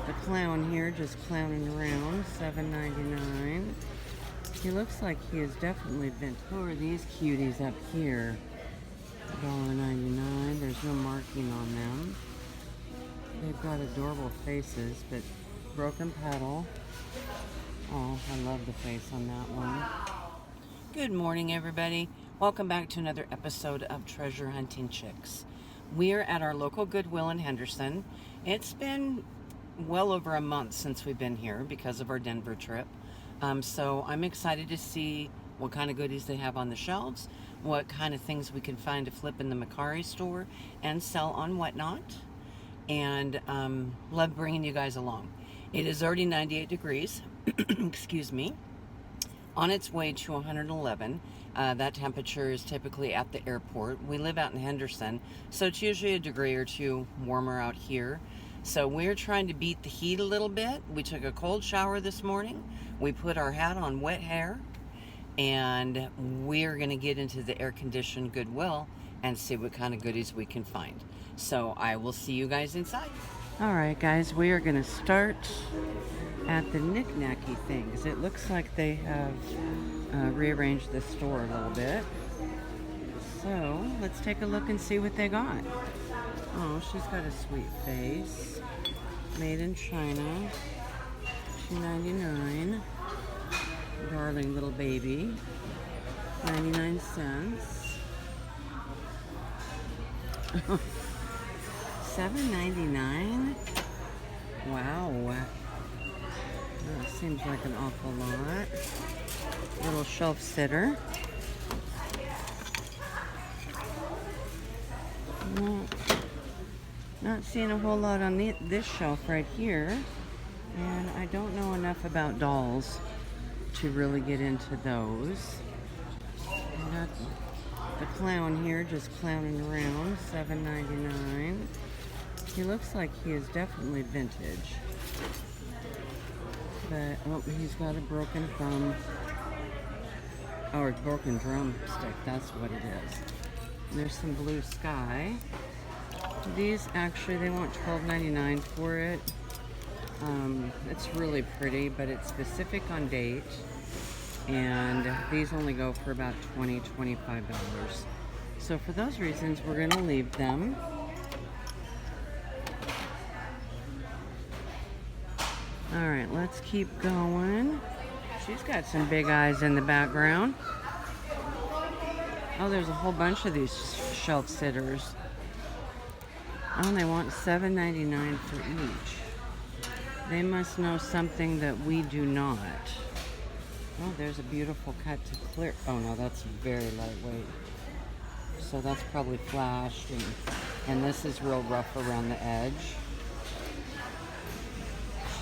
The clown here just clowning around, $7.99. He looks like he has definitely been. Who are these cuties up here? $1.99. There's no marking on them. They've got adorable faces, but broken petal. Oh, I love the face on that one. Good morning, everybody. Welcome back to another episode of Treasure Hunting Chicks. We're at our local Goodwill in Henderson. It's been well over a month since we've been here because of our Denver trip. So I'm excited to see what kind of goodies they have on the shelves, what kind of things we can find to flip in the Macari store and sell on Whatnot. And love bringing you guys along. It is already 98 degrees, excuse me, on its way to 111. That temperature is typically at the airport. We live out in Henderson, so it's usually a degree or two warmer out here. So we're trying to beat the heat a little bit. We took a cold shower this morning. We put our hat on wet hair, and we're going to get into the air-conditioned Goodwill and see what kind of goodies we can find. So I will see you guys inside. All right, guys, we are going to start at the knick-knacky things. It looks like they have rearranged the store a little bit. So let's take a look and see what they got. Oh, she's got a sweet face. Made in China. $2.99. Darling little baby. 99 cents. $7.99? Wow. That seems like an awful lot. Little shelf sitter. Not seeing a whole lot on this shelf right here. And I don't know enough about dolls to really get into those. I got the clown here just clowning around, $7.99. He looks like he is definitely vintage. But, oh, he's got a broken thumb. Or a broken drumstick, that's what it is. And there's some blue sky. These actually, they want $12.99 for it. It's really pretty, but it's specific on date. And these only go for about $20, $25. So for those reasons, we're going to leave them. All right, let's keep going. She's got some big eyes in the background. Oh, there's a whole bunch of these shelf sitters. Oh, they want $7.99 for each. They must know something that we do not. Oh, there's a beautiful cut to clear. Oh no, that's very lightweight. So that's probably flashed, and this is real rough around the edge.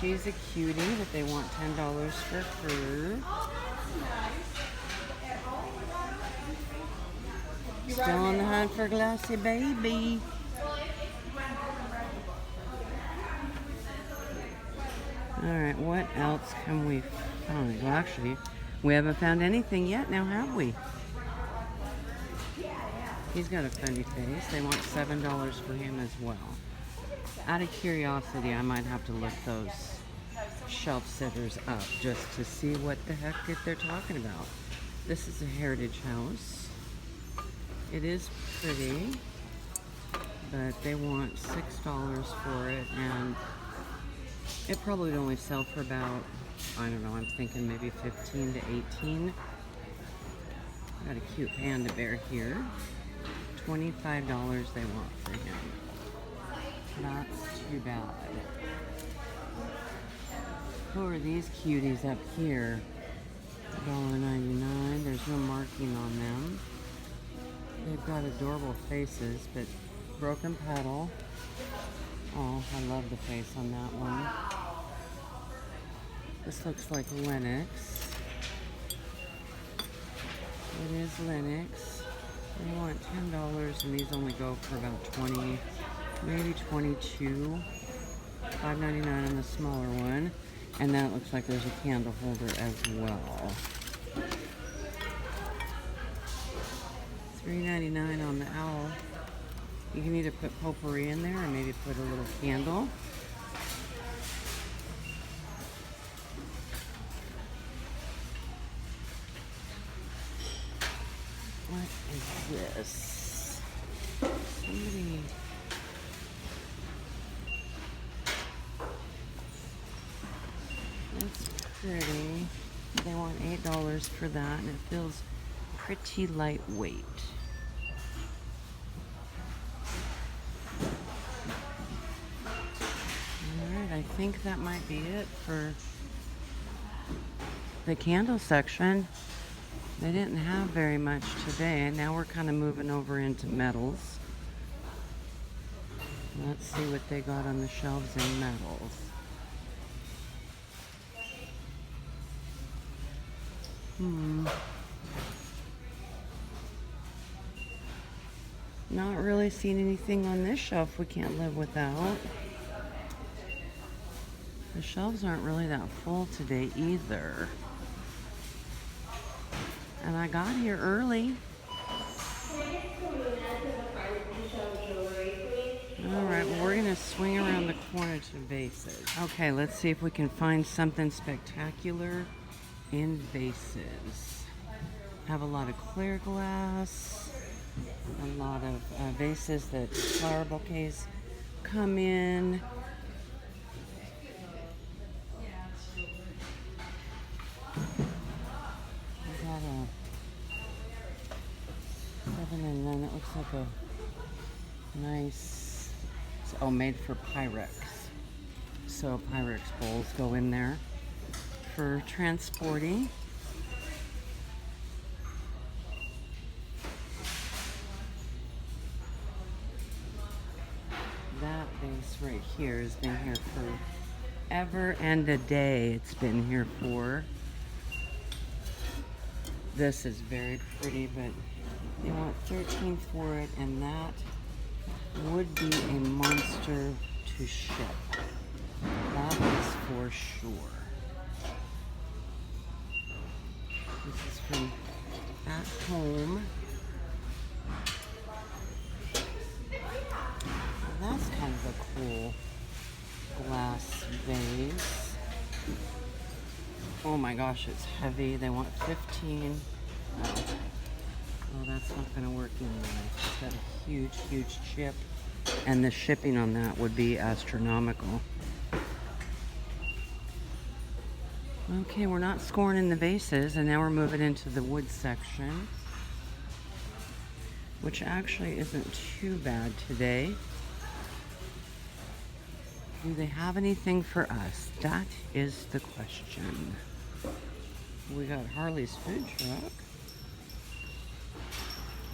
She's a cutie, but they want $10 for her. Still on the hunt for Glassy Baby. Alright, what else can we find? Well, actually, we haven't found anything yet now, have we? He's got a funny face. They want $7 for him as well. Out of curiosity, I might have to look those shelf sitters up just to see what the heck they're talking about. This is a heritage house. It is pretty, but they want $6 for it, and it probably would only sell for about, I don't know, I'm thinking maybe 15 to 18. Got a cute panda bear here. $25 they want for him. Not too bad. Who are these cuties up here? $1.99. There's no marking on them. They've got adorable faces, but broken petal. Oh, I love the face on that one. This looks like Lennox. It is Lennox. They want $10, and these only go for about 20, maybe 22. $5.99 on the smaller one. And that looks like there's a candle holder as well. $3.99 on the owl. You can either put potpourri in there or maybe put a little candle. pretty. They want $8 for that, and it feels pretty lightweight. Alright, I think that might be it for the candle section. They didn't have very much today, and now we're kind of moving over into metals. Let's see what they got on the shelves in metals. Not really seeing anything on this shelf we can't live without. The shelves aren't really that full today either. And I got here early. Alright, well, we're going to swing around the corner to vases. Okay, let's see if we can find something spectacular in vases. Have a lot of clear glass, a lot of vases that flower bouquets come in. I got a 7 and 9. That looks like a nice, oh, made for Pyrex. So Pyrex bowls go in there for transporting. That vase right here has been here for ever and a day. It's been here for. This is very pretty, but they want $13 for it, and that would be a monster to ship. That is for sure. This is from At Home. That's kind of a cool glass vase. Oh my gosh, it's heavy. They want 15. Oh, that's not going to work anyway. It's got a huge, huge chip, and the shipping on that would be astronomical. Okay, we're not scoring in the vases, and now we're moving into the wood section, which actually isn't too bad today. Do they have anything for us? That is the question. We got Harley's food truck.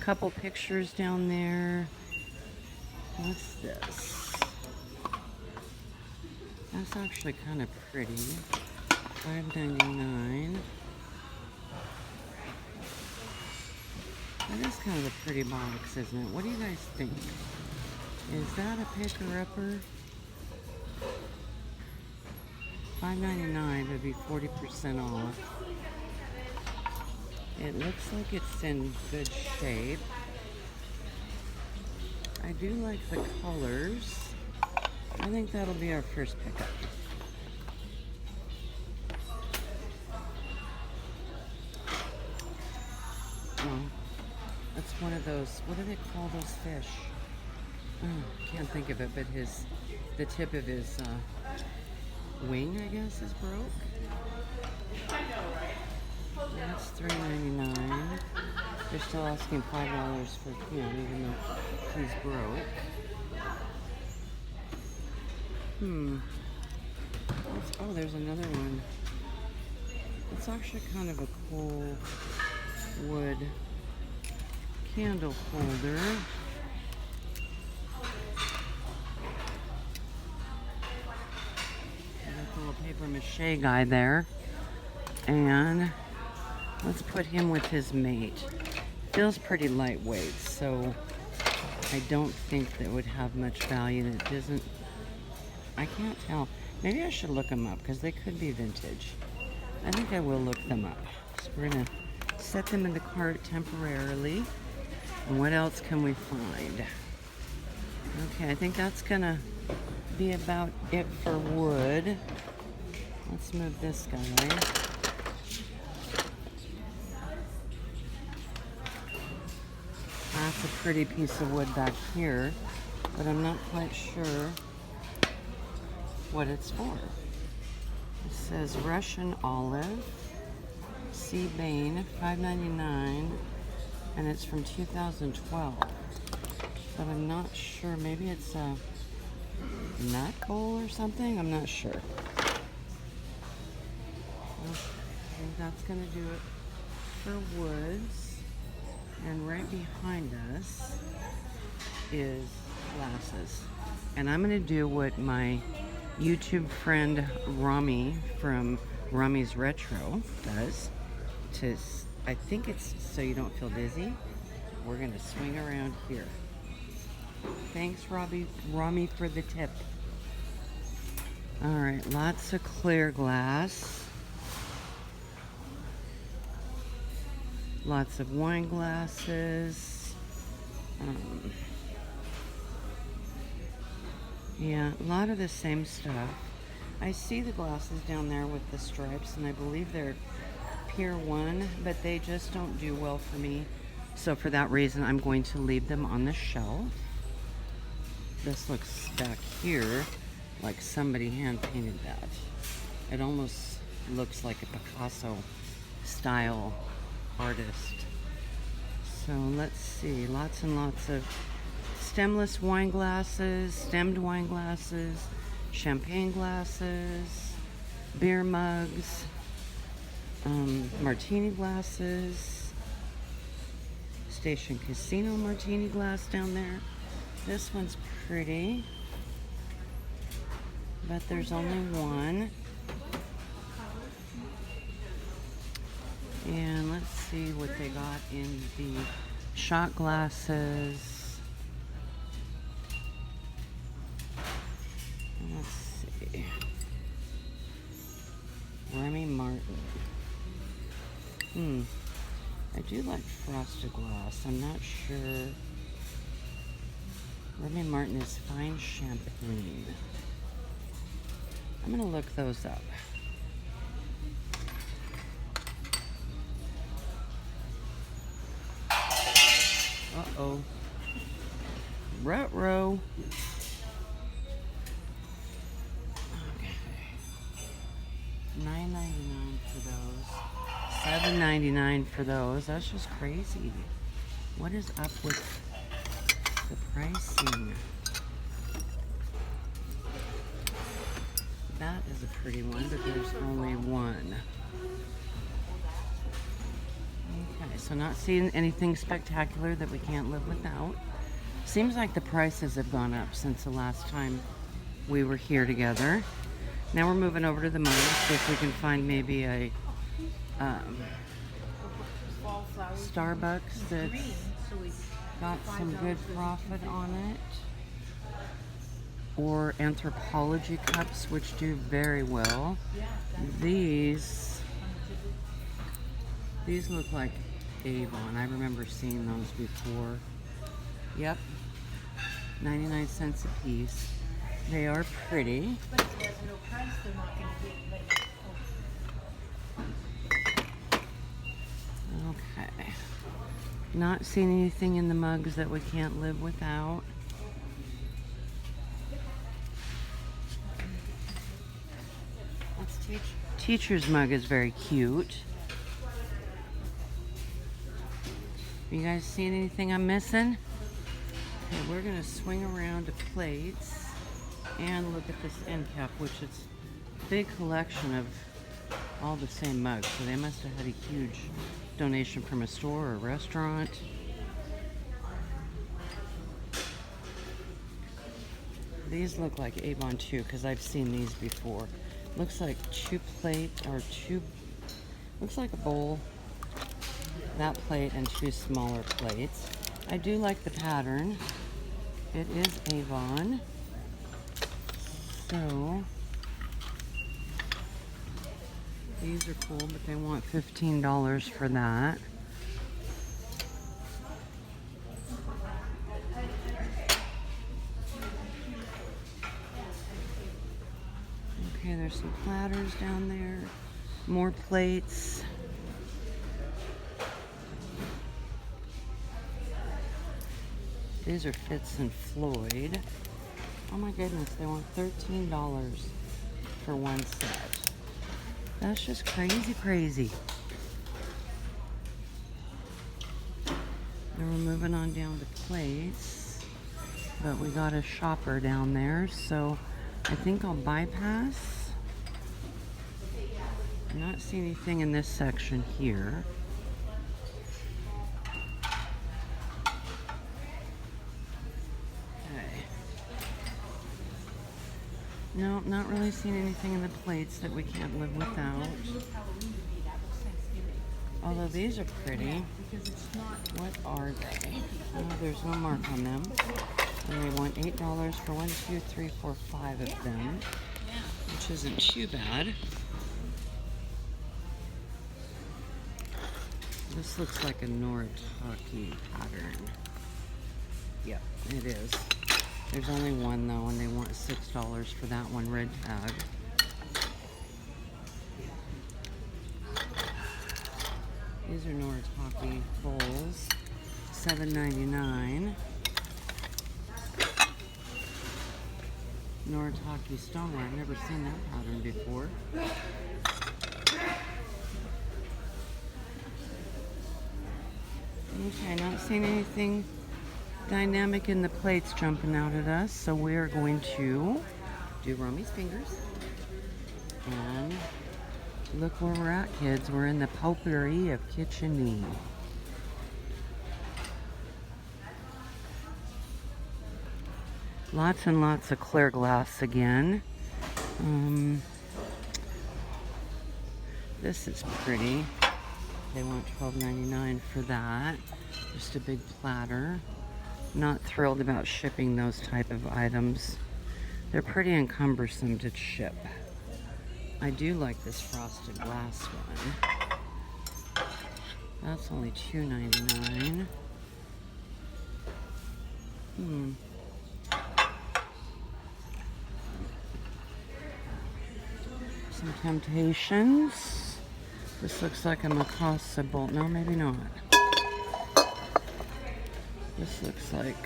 Couple pictures down there. What's this? That's actually kind of pretty. $5.99. That is kind of a pretty box, isn't it? What do you guys think? Is that a picker-upper? $5.99 would be 40% off. It looks like it's in good shape. I do like the colors. I think that'll be our first pickup. Oh, that's one of those, what do they call those fish? Oh, can't think of it, but the tip of his wing, I guess, is broke. That's $3.99. They're still asking $5 for him, even though he's broke. Oh, there's another one. It's actually kind of a cool wood candle holder. Got the little paper mache guy there. And let's put him with his mate. Feels pretty lightweight, so I don't think that would have much value. It doesn't, I can't tell. Maybe I should look them up because they could be vintage. I think I will look them up. So we're gonna set them in the cart temporarily. And what else can we find? Okay, I think that's gonna be about it for wood. Let's move this guy. That's a pretty piece of wood back here, but I'm not quite sure what it's for. It says Russian olive, sea bane, $5.99, and it's from 2012. But I'm not sure. Maybe it's a nut bowl or something. I'm not sure. I think that's going to do it for woods. And right behind us is glasses. And I'm going to do what my YouTube friend Rami from Rami's Retro does. I think it's so you don't feel dizzy. We're going to swing around here. Thanks, Rami, for the tip. All right, lots of clear glass. Lots of wine glasses. Yeah, a lot of the same stuff. I see the glasses down there with the stripes, and I believe they're Pier 1, but they just don't do well for me. So for that reason, I'm going to leave them on the shelf. This looks back here like somebody hand painted that. It almost looks like a Picasso style artist. So let's see, lots and lots of stemless wine glasses, stemmed wine glasses, champagne glasses, beer mugs, martini glasses, Station Casino martini glass down there. This one's pretty, but there's only one. And let's see what they got in the shot glasses. Let's see. Remy Martin. I do like frosted glass. I'm not sure. Remy Martin is fine champagne. I'm going to look those up. Uh-oh. Ruh-roh. Okay. $9.99 for those. $7.99 for those. That's just crazy. What is up with the pricing? That is a pretty one, but there's only one. Okay, so not seeing anything spectacular that we can't live without. Seems like the prices have gone up since the last time we were here together. Now we're moving over to the mugs, see if we can find maybe a Starbucks that's got some good profit on it. Or Anthropology cups, which do very well. These look like Avon. I remember seeing those before. Yep, 99 cents a piece. They are pretty. But if there's no price, they're not going to get Okay. Not seeing anything in the mugs that we can't live without. Teacher's mug is very cute. You guys seeing anything I'm missing? Okay, we're gonna swing around to plates and look at this end cap, which is a big collection of all the same mugs. So they must have had a huge donation from a store or a restaurant. These look like Avon too, because I've seen these before. Looks like looks like a bowl, that plate, and two smaller plates. I do like the pattern. It is Avon. So, these are cool, but they want $15 for that. Okay, there's some platters down there. More plates. These are Fitz and Floyd. Oh my goodness, they want $13 for one set. That's just crazy, crazy. And we're moving on down to plates. But we got a shopper down there, so I think I'll bypass. I'm not seeing anything in this section here. Okay. No, not really seeing anything in the plates that we can't live without. Although these are pretty. What are they? Oh, there's no mark on them. And they want $8 for 1, 2, 3, 4, 5 of them, which isn't too bad. This looks like a Noritake pattern. Yep, it is. There's only one though, and they want $6 for that one, red tag. These are Noritake bowls, $7.99. Noritake stoneware. I've never seen that pattern before. Okay, not seeing anything dynamic in the plates jumping out at us, so we're going to do Romy's fingers. And look where we're at, kids. We're in the potpourri of kitchen. Lots and lots of clear glass again. This is pretty. They want $12.99 for that. Just a big platter. Not thrilled about shipping those type of items. They're pretty encumbersome to ship. I do like this frosted glass one. That's only $2.99. Some Temptations. This looks like a Mikasa bowl. No, maybe not. This looks like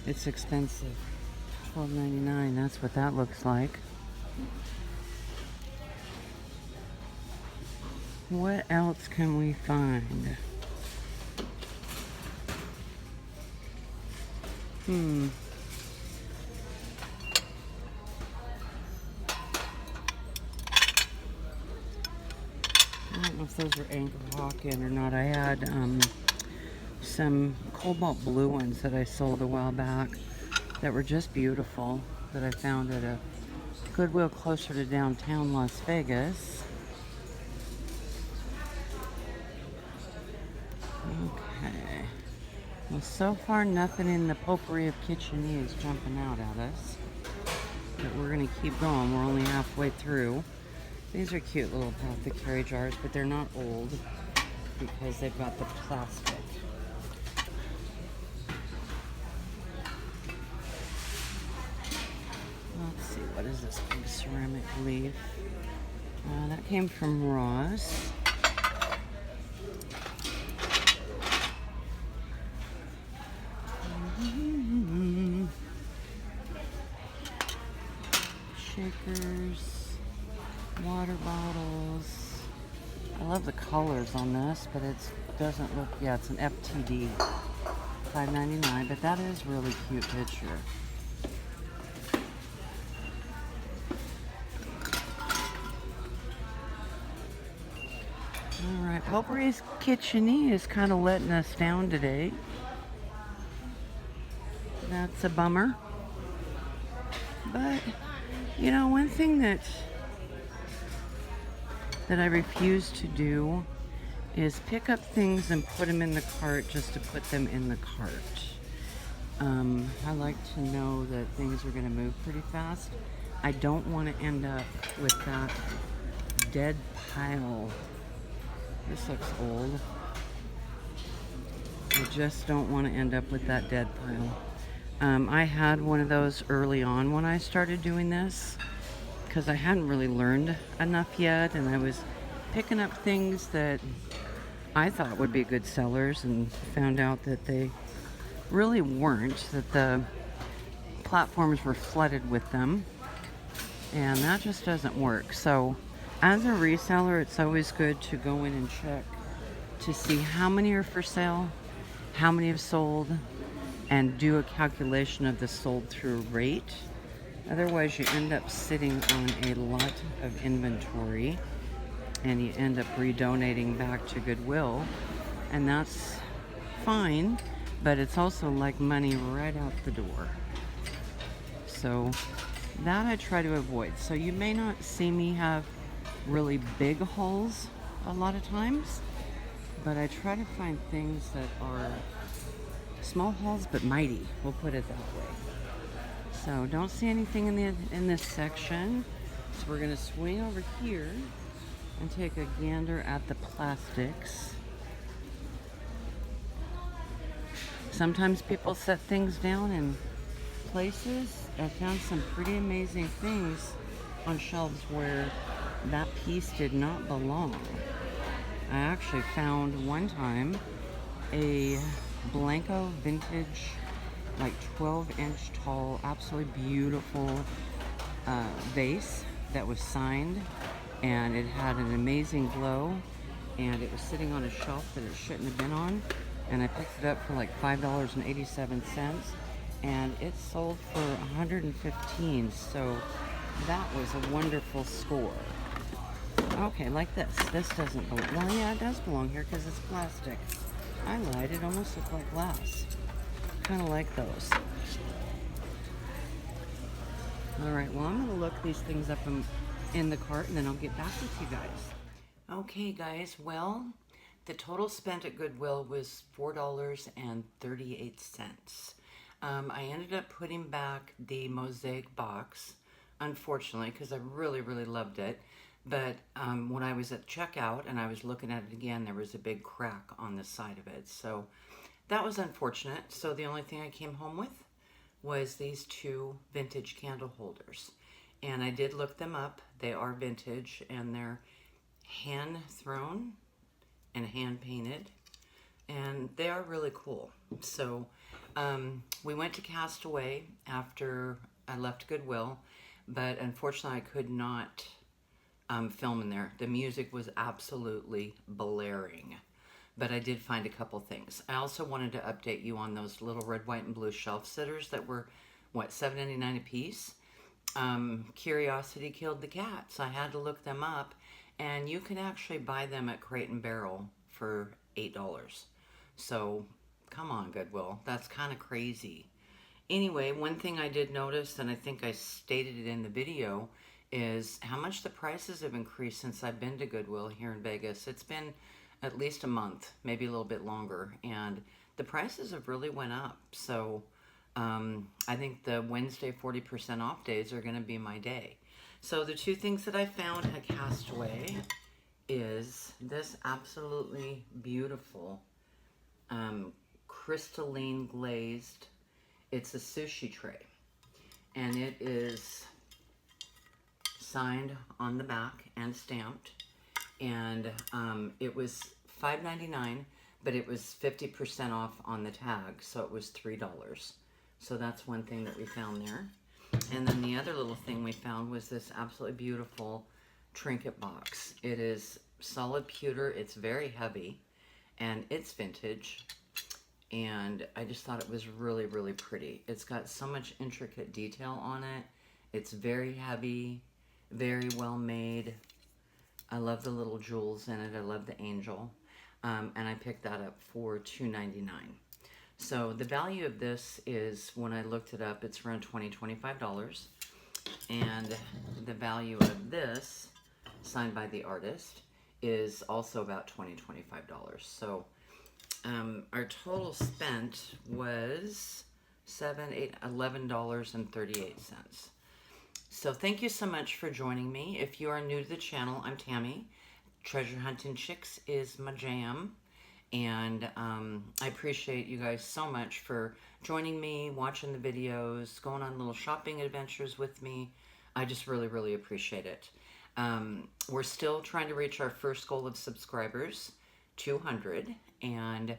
it's expensive. $12.99. That's what that looks like. What else can we find? I don't know if those are Anchor Hawken or not. I had some cobalt blue ones that I sold a while back that were just beautiful, that I found at a Goodwill closer to downtown Las Vegas. Okay. Well, so far nothing in the potpourri of kitchen is jumping out at us. But we're going to keep going. We're only halfway through. These are cute little apothecary jars, but they're not old because they've got the plastic. Let's see, what is this big ceramic leaf? That came from Ross. Shakers, water bottles. I love the colors on this, but it doesn't look, yeah, it's an FTD. $5.99, but that is really cute picture. Alright, Potpourri's Kitchen is kind of letting us down today. That's a bummer. But, you know, one thing that I refuse to do is pick up things and put them in the cart just to put them in the cart. I like to know that things are going to move pretty fast. I don't want to end up with that dead pile. This looks old. I just don't want to end up with that dead pile. I had one of those early on when I started doing this because I hadn't really learned enough yet, and I was picking up things that I thought would be good sellers and found out that they really weren't, that the platforms were flooded with them, and that just doesn't work. So As a reseller, it's always good to go in and check to see how many are for sale, how many have sold, and do a calculation of the sold through rate. Otherwise, you end up sitting on a lot of inventory and you end up redonating back to Goodwill, and that's fine, but it's also like money right out the door. So that I try to avoid. So you may not see me have really big hauls a lot of times, but I try to find things that are small hauls but mighty. We'll put it that way. So don't see anything in this section. So we're gonna swing over here and take a gander at the plastics. Sometimes people set things down in places. I found some pretty amazing things on shelves where that piece did not belong. I actually found one time a Blanco vintage, like 12-inch tall, absolutely beautiful vase that was signed, and it had an amazing glow, and it was sitting on a shelf that it shouldn't have been on, and I picked it up for like $5.87, and it sold for $115, so that was a wonderful score. Okay, like this. This doesn't belong. Well, yeah, it does belong here because it's plastic. I lied. It almost looked like glass. Kind of like those. All right, well, I'm going to look these things up in the cart, and then I'll get back with you guys. Okay, guys, well, the total spent at Goodwill was $4.38. I ended up putting back the mosaic box, unfortunately, because I really, really loved it. But when I was at checkout and I was looking at it again, there was a big crack on the side of it. So that was unfortunate. So the only thing I came home with was these two vintage candle holders. And I did look them up. They are vintage and they're hand thrown and hand painted. And they are really cool. So we went to Castaway after I left Goodwill, but unfortunately I could not film in there. The music was absolutely blaring, but I did find a couple things. I also wanted to update you on those little red, white, and blue shelf sitters that were, what, $7.99 a piece? Curiosity killed the cat, so I had to look them up, and you can actually buy them at Crate and Barrel for $8. So come on, Goodwill, that's kind of crazy. Anyway, one thing I did notice, and I think I stated it in the video, is how much the prices have increased since I've been to Goodwill here in Vegas. It's been at least a month, maybe a little bit longer, and the prices have really went up. So I think the Wednesday 40% off days are going to be my day. So the two things that I found at Castaway is this absolutely beautiful crystalline glazed, it's a sushi tray, and it is signed on the back and stamped, and it was $5.99, but it was 50% off on the tag, so it was $3. So that's one thing that we found there. And then the other little thing we found was this absolutely beautiful trinket box. It is solid pewter, it's very heavy, and it's vintage, and I just thought it was really, really pretty. It's got so much intricate detail on it. It's very heavy, very well made. I love the little jewels in it. I love the angel. And I picked that up for $2.99. So the value of this is, when I looked it up, it's around $25. And the value of this, signed by the artist, is also about $25. So our total spent was $11.38. So thank you so much for joining me. If you are new to the channel, I'm Tammy. Treasure hunting chicks is my jam. And I appreciate you guys so much for joining me, watching the videos, going on little shopping adventures with me. I just really, really appreciate it. We're still trying to reach our first goal of subscribers, 200. And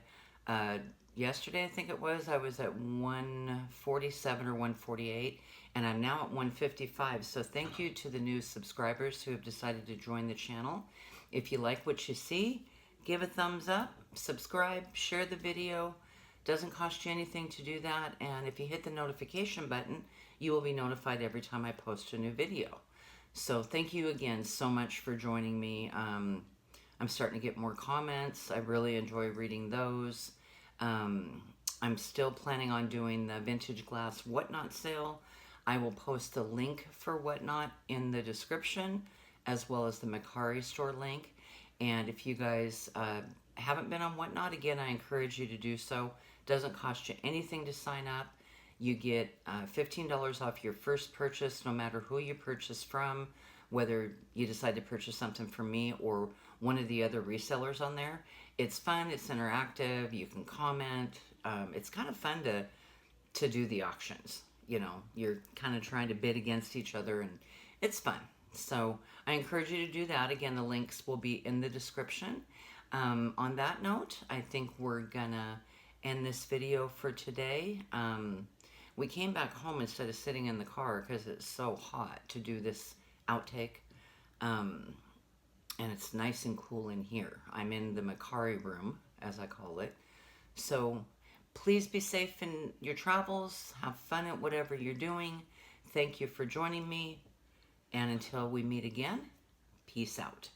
yesterday, I think it was, I was at 147 or 148, and I'm now at 155. So thank you to the new subscribers who have decided to join the channel. If you like what you see, give a thumbs up, subscribe, share the video. Doesn't cost you anything to do that, and if you hit the notification button, you will be notified every time I post a new video. So thank you again so much for joining me. I'm starting to get more comments. I really enjoy reading those. I'm still planning on doing the vintage glass whatnot sale. I will post the link for whatnot in the description, as well as the Macari store link. And if you guys haven't been on whatnot, again, I encourage you to do so. Doesn't cost you anything to sign up. You get $15 off your first purchase, no matter who you purchase from, whether you decide to purchase something from me or one of the other resellers on there. It's fun, it's interactive, you can comment. It's kind of fun to do the auctions. You know, you're kind of trying to bid against each other, and it's fun. So I encourage you to do that. Again, the links will be in the description. On that note, I think we're gonna end this video for today. We came back home instead of sitting in the car because it's so hot to do this outtake. And it's nice and cool in here. I'm in the Macari room, as I call it. So please be safe in your travels. Have fun at whatever you're doing. Thank you for joining me. And until we meet again, peace out.